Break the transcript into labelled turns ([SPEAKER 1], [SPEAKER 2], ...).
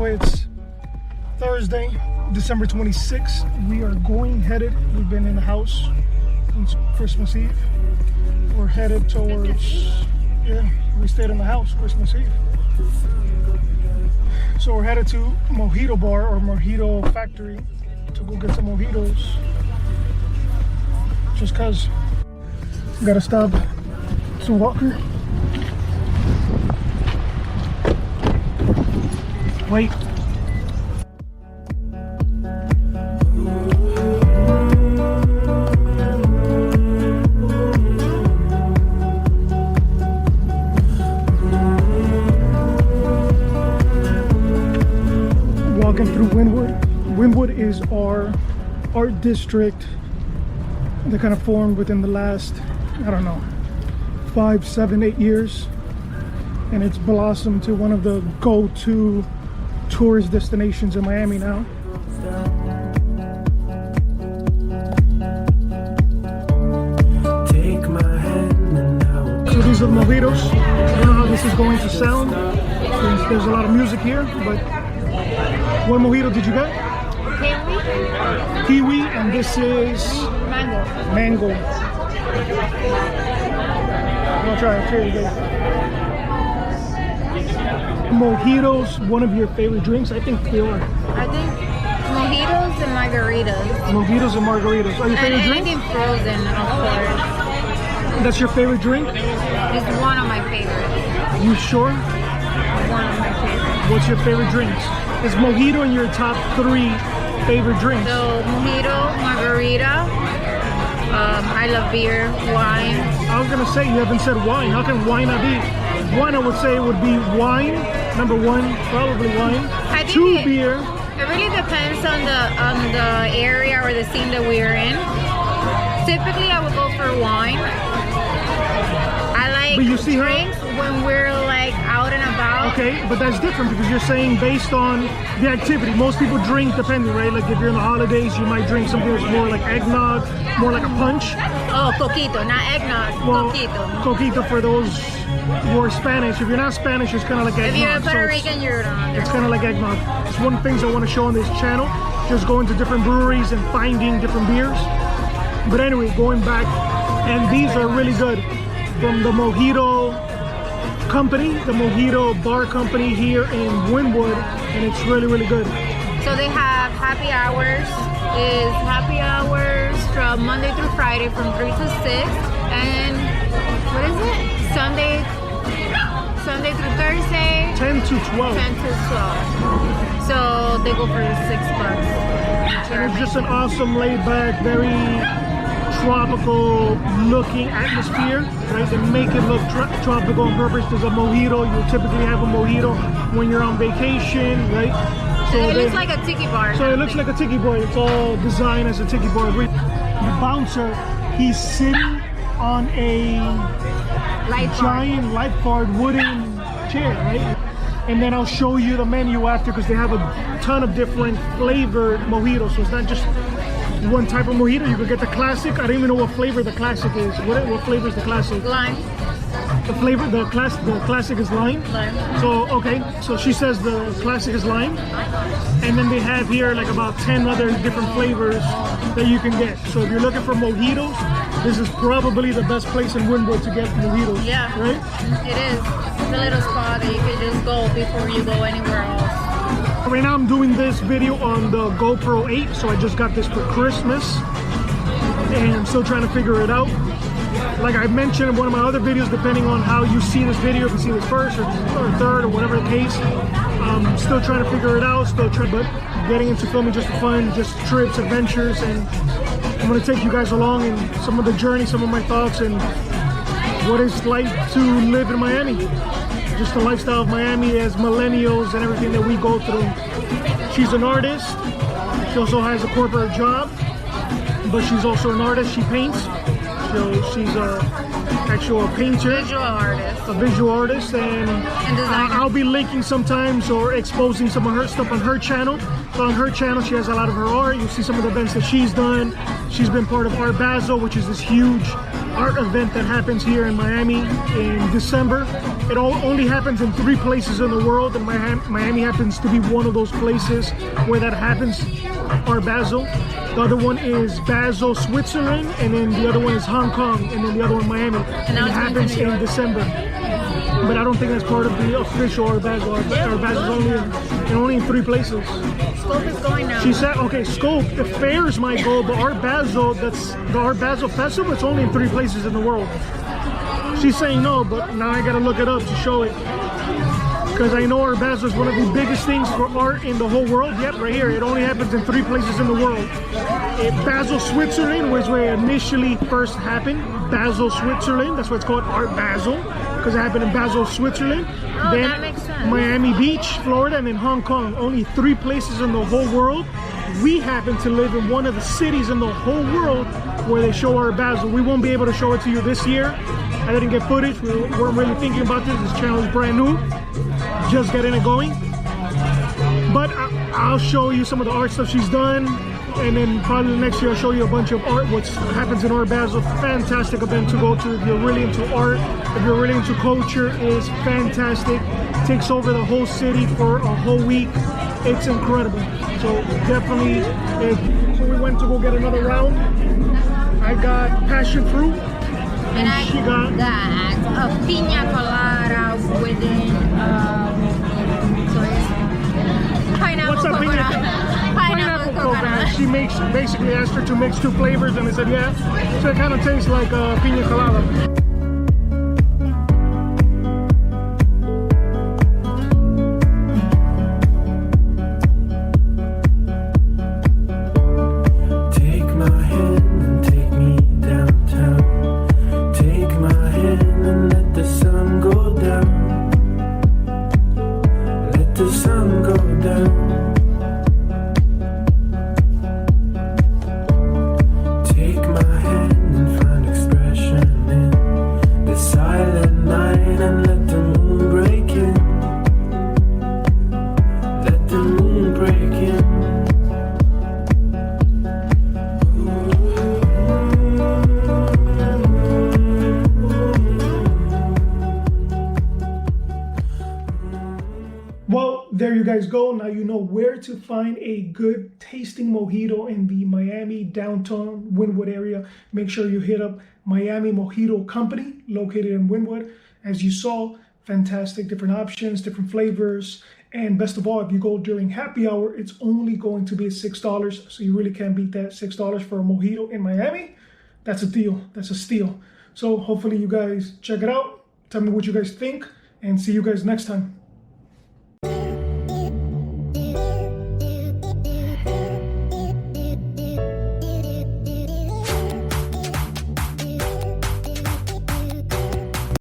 [SPEAKER 1] So it's Thursday, December 26th. We are headed. We've been in the house since Christmas Eve. We're headed towards, we stayed in the house Christmas Eve. So we're headed to Mojito Bar or Mojito Factory to go get some mojitos. Just cause we gotta stop some Walker. Wait. Walking through Wynwood. Wynwood is our art district that kind of formed within the last, I don't know, 5, 7, 8 years. And it's blossomed to one of the go-to tourist destinations in Miami now. So these are the mojitos. I don't know how this is going to sound since there's a lot of music here, but what mojito did you get? Kiwi. Kiwi, and this is mango. I'm gonna try it. Here you go. Mojitos, one of your favorite drinks? I think they are.
[SPEAKER 2] I think mojitos and margaritas.
[SPEAKER 1] Mojitos and margaritas. Are your favorite drink?
[SPEAKER 2] Anything frozen, of course.
[SPEAKER 1] That's your favorite drink?
[SPEAKER 2] It's one of my favorites.
[SPEAKER 1] You sure?
[SPEAKER 2] One of my favorites.
[SPEAKER 1] What's your favorite drinks? Is mojito in your top 3 favorite drinks?
[SPEAKER 2] So mojito, margarita. I love beer, wine.
[SPEAKER 1] I was gonna say you haven't said wine. How can wine not be? One, I would say it would be wine. Number 1, probably wine.
[SPEAKER 2] I think
[SPEAKER 1] 2, beer.
[SPEAKER 2] It really depends on the area or the scene that we're in. Typically, I would go for wine. I like
[SPEAKER 1] But you see
[SPEAKER 2] drinks when we're like out and about.
[SPEAKER 1] Okay, but that's different because you're saying based on the activity. Most people drink depending, right? Like if you're in the holidays, you might drink something that's more like eggnog, more like a punch.
[SPEAKER 2] Oh, coquito, not eggnog,
[SPEAKER 1] Well,
[SPEAKER 2] coquito.
[SPEAKER 1] Coquito for those who are Spanish. If you're not Spanish, it's kind of like eggnog.
[SPEAKER 2] If you're a
[SPEAKER 1] So
[SPEAKER 2] Puerto Rican, you're not.
[SPEAKER 1] it's kind of like eggnog. It's one of the things I want to show on this channel. Just going to different breweries and finding different beers. But anyway, going back, and these are really good. From the Mojito company, the Mojito bar company here in Wynwood, and it's really, really good.
[SPEAKER 2] So they have happy hours. Is happy hours from Monday through Friday from 3 to 6, and what is it? Sunday through Thursday.
[SPEAKER 1] 10 to 12.
[SPEAKER 2] 10 to 12. So they go for $6.
[SPEAKER 1] And it's just an awesome, laid-back, very tropical looking atmosphere, right? They make it look tropical on purpose. There's a mojito. You typically have a mojito when you're on vacation, right?
[SPEAKER 2] So it looks like a tiki bar.
[SPEAKER 1] So it looks like a tiki bar. It's all designed as a tiki bar. The bouncer, he's sitting on a giant lifeguard wooden chair, right? And then I'll show you the menu after because they have a ton of different flavored mojitos. So it's not just one type of mojito. You could get the classic. I don't even know what flavor the classic is. What flavor is the classic?
[SPEAKER 2] Lime.
[SPEAKER 1] The flavor, the classic is lime.
[SPEAKER 2] Lime.
[SPEAKER 1] So okay, so she says the classic is lime, and then they have here like about 10 other different flavors that you can get. So if you're looking for mojitos, this is probably the best place in Wynwood to get mojitos.
[SPEAKER 2] Yeah,
[SPEAKER 1] right.
[SPEAKER 2] It is. It's a little spot that you can just go before you go anywhere else.
[SPEAKER 1] Right now I'm doing this video on the GoPro 8, so I just got this for Christmas, and I'm still trying to figure it out. Like I mentioned in one of my other videos, depending on how you see this video, if you see this first or third or whatever the case, I'm still trying to figure it out, but getting into filming just for fun, just trips, adventures, and I'm going to take you guys along in some of the journey, some of my thoughts, and what it's like to live in Miami. Just the lifestyle of Miami as millennials and everything that we go through. She's an artist. She also has a corporate job, but she's also an artist. She paints. So she's a actual painter, a visual artist, and I'll be linking sometimes or exposing some of her stuff on her channel. So on her channel, she has a lot of her art. You'll see some of the events that she's done. She's been part of Art Basel, which is this huge art event that happens here in Miami in December. It only happens in 3 places in the world, and Miami happens to be one of those places where that happens. Art Basel. The other one is Basel, Switzerland, and then the other one is Hong Kong, and then the other one Miami. And it happens in December. But I don't think that's part of the official Art Basel. Art Basel is only in 3 places.
[SPEAKER 2] Scope is going now.
[SPEAKER 1] She said, okay, Scope, the fair is my goal, but Art Basel, that's the Art Basel Festival, it's only in 3 places in the world. She's saying no, but now I gotta look it up to show it. Because I know Art Basel is one of the biggest things for art in the whole world. Yep, right here, it only happens in 3 places in the world. Basel, Switzerland was where it initially first happened. Basel, Switzerland, that's why it's called Art Basel, because it happened in Basel, Switzerland.
[SPEAKER 2] Oh,
[SPEAKER 1] then
[SPEAKER 2] that makes sense.
[SPEAKER 1] Miami Beach, Florida, and then Hong Kong. Only 3 places in the whole world. We happen to live in one of the cities in the whole world where they show Art Basel. We won't be able to show it to you this year. I didn't get footage. We weren't really thinking about this. This channel is brand new. Just getting it going. But I'll show you some of the art stuff she's done. And then probably next year I'll show you a bunch of art, what happens in Art Basel. Fantastic event to go to if you're really into art, if you're really into culture. It is fantastic. Takes over the whole city for a whole week. It's incredible. So definitely, so we went to go get another round. I got passion fruit.
[SPEAKER 2] And I got a piña colada within, so it's pineapple
[SPEAKER 1] What's a
[SPEAKER 2] coconut.
[SPEAKER 1] Pineapple coconut. She basically asked her to mix 2 flavors, and I said yeah. So it kind of tastes like a piña colada. Well, there you guys go. Now you know where to find a good tasting mojito in the Miami downtown Wynwood area. Make sure you hit up Miami Mojito Company, located in Wynwood. As you saw, fantastic different options, different flavors. And best of all, if you go during happy hour, it's only going to be $6. So you really can't beat that. $6 for a mojito in Miami. That's a deal. That's a steal. So hopefully you guys check it out. Tell me what you guys think, and see you guys next time.